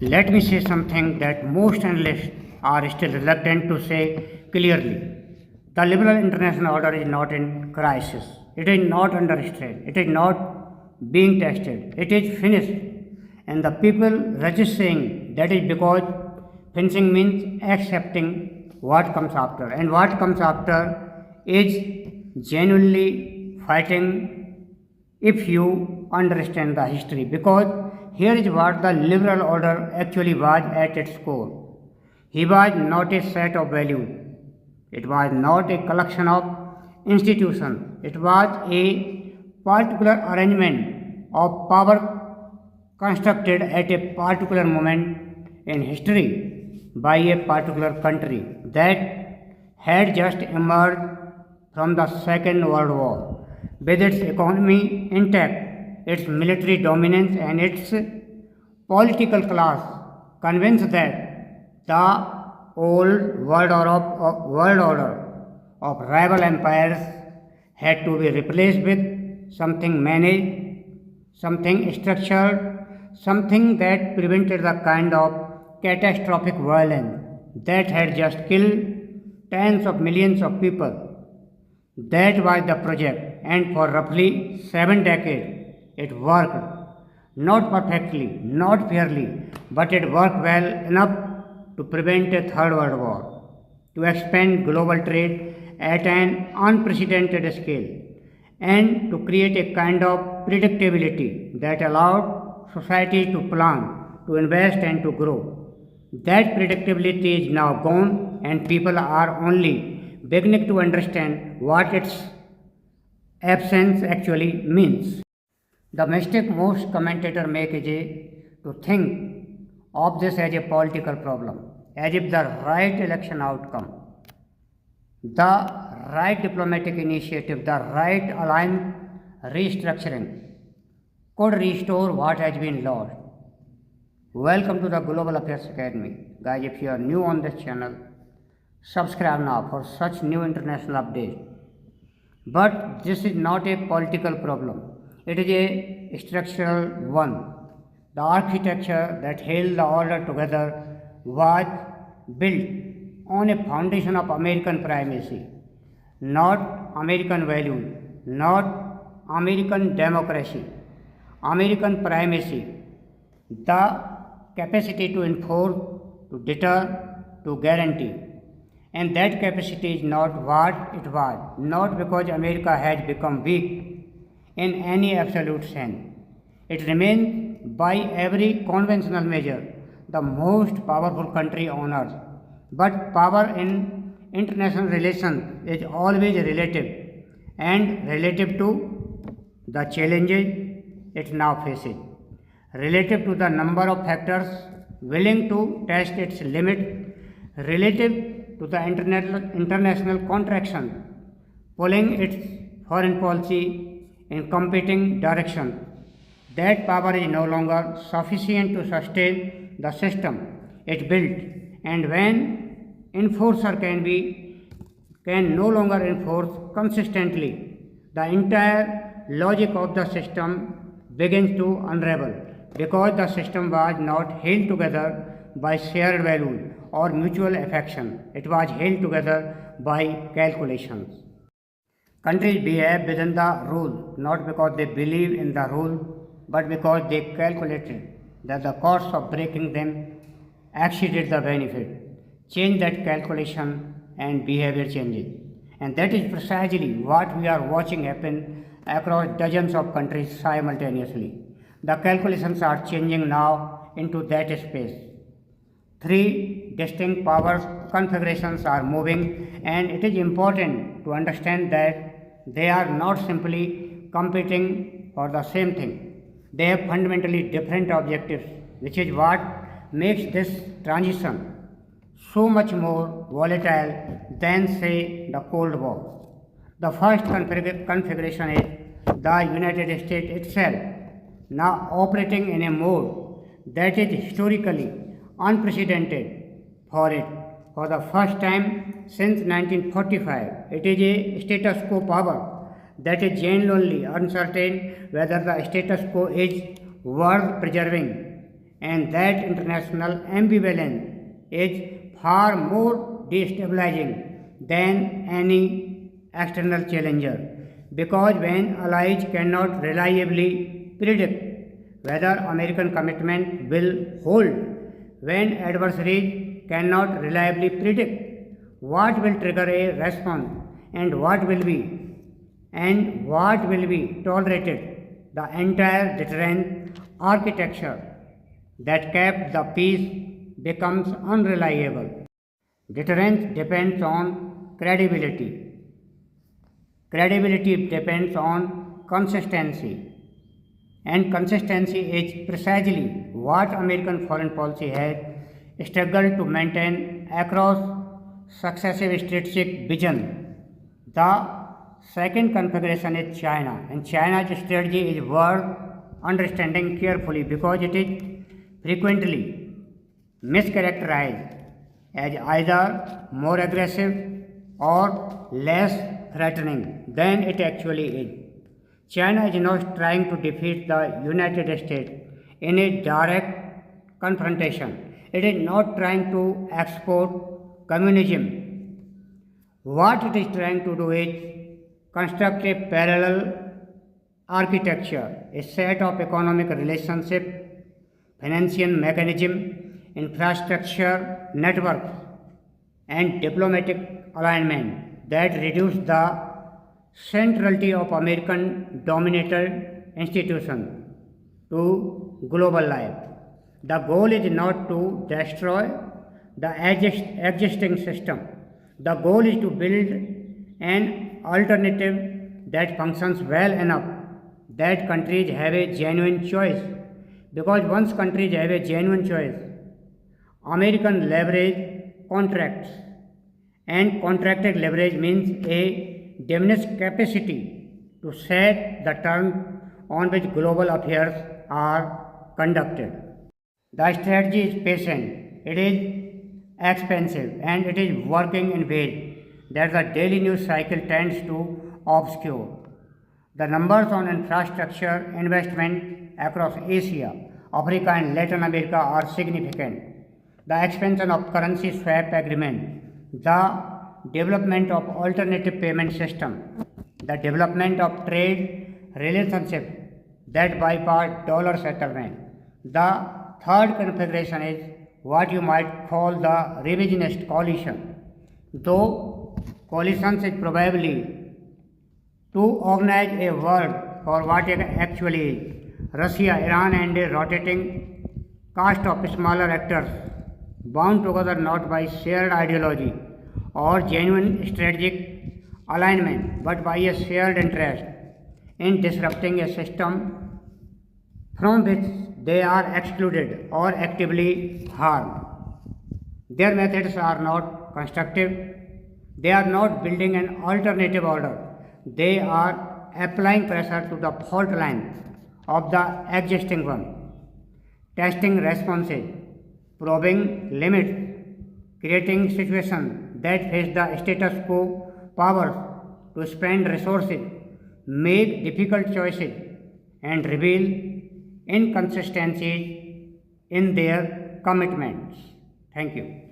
Let me say something that most analysts are still reluctant to say clearly. The liberal international order is not in crisis. It is not under strain. It is not being tested. It is finished. And the people resist saying that is because finishing means accepting what comes after. And what comes after is genuinely fighting if you understand the history. Because here is what the liberal order actually was at its core. He was not a set of values. It was not a collection of institutions. It was a particular arrangement of power constructed at a particular moment in history by a particular country that had just emerged from the Second World War with its economy intact, its military dominance, and its political class convinced that the old world order of rival empires had to be replaced with something managed, something structured, something that prevented the kind of catastrophic violence that had just killed tens of millions of people. That was the project, and for roughly 7 decades it worked. Not perfectly, not fairly, but it worked well enough to prevent a third world war, to expand global trade at an unprecedented scale, and to create a kind of predictability that allowed society to plan, to invest, and to grow. That predictability is now gone, and people are only beginning to understand what its absence actually means. The mistake most commentators make is to think of this as a political problem, as if the right election outcome, the right diplomatic initiative, the right aligned restructuring could restore what has been lost. Welcome to the Global Affairs Academy. Guys, if you are new on this channel, subscribe now for such new international updates. But this is not a political problem. It is a structural one. The architecture that held the order together was built on a foundation of American primacy, not American values, not American democracy. American primacy, the capacity to enforce, to deter, to guarantee. And that capacity is not what it was, not because America has become weak in any absolute sense. It remains, by every conventional measure, the most powerful country on earth. But power in international relations is always relative, and relative to the challenges it now faces, relative to the number of factors willing to test its limit, relative to the international contraction pulling its foreign policy in competing directions. That power is no longer sufficient to sustain the system it built, and when enforcer can no longer enforce consistently, the entire logic of the system begins to unravel, because the system was not held together by shared values or mutual affection. It was held together by calculations. Countries behave within the rule not because they believe in the rule, but because they calculated that the cost of breaking them exceeded the benefit. Change that calculation and behavior changes. And that is precisely what we are watching happen across dozens of countries simultaneously. The calculations are changing now into that space. Three distinct power configurations are moving, and it is important to understand that they are not simply competing for the same thing. They have fundamentally different objectives, which is what makes this transition so much more volatile than, say, the Cold War. The first configuration is the United States itself, now operating in a mode that is historically unprecedented for it. For the first time since 1945, it is a status quo power that is genuinely uncertain whether the status quo is worth preserving and that international ambivalence is far more destabilizing than any external challenger, because when allies cannot reliably predict whether American commitment will hold, when adversaries cannot reliably predict what will trigger a response and what will be tolerated, the entire deterrent architecture that kept the peace becomes unreliable. Deterrence depends on credibility. Credibility depends on consistency. And consistency is precisely what American foreign policy has struggled to maintain across successive strategic vision. The second configuration is China, and China's strategy is worth understanding carefully because it is frequently mischaracterized as either more aggressive or less threatening than it actually is. China is not trying to defeat the United States in a direct confrontation. It is not trying to export communism. What it is trying to do is construct a parallel architecture, a set of economic relationships, financial mechanism, infrastructure networks, and diplomatic alignment that reduce the centrality of American dominated institutions to global life. The goal is not to destroy the existing system. The goal is to build an alternative that functions well enough that countries have a genuine choice. Because once countries have a genuine choice, American leverage contracts, and contracted leverage means a diminished capacity to set the terms on which global affairs are conducted. The strategy is patient, it is expensive, and it is working in ways that the daily news cycle tends to obscure. The numbers on infrastructure investment across Asia, Africa, and Latin America are significant. The expansion of currency swap agreement, the development of alternative payment system, the development of trade relationships that bypass dollar settlement. The third configuration is what you might call the revisionist coalition. Though coalitions is probably to organize a world for what it actually is. Russia, Iran, and a rotating cast of smaller actors bound together not by shared ideology or genuine strategic alignment, but by a shared interest in disrupting a system from which they are excluded or actively harmed. Their methods are not constructive, they are not building an alternative order, they are applying pressure to the fault line of the existing one, testing responses, probing limits, creating situations that face the status quo powers to spend resources, make difficult choices, and reveal inconsistencies in their commitments. Thank you.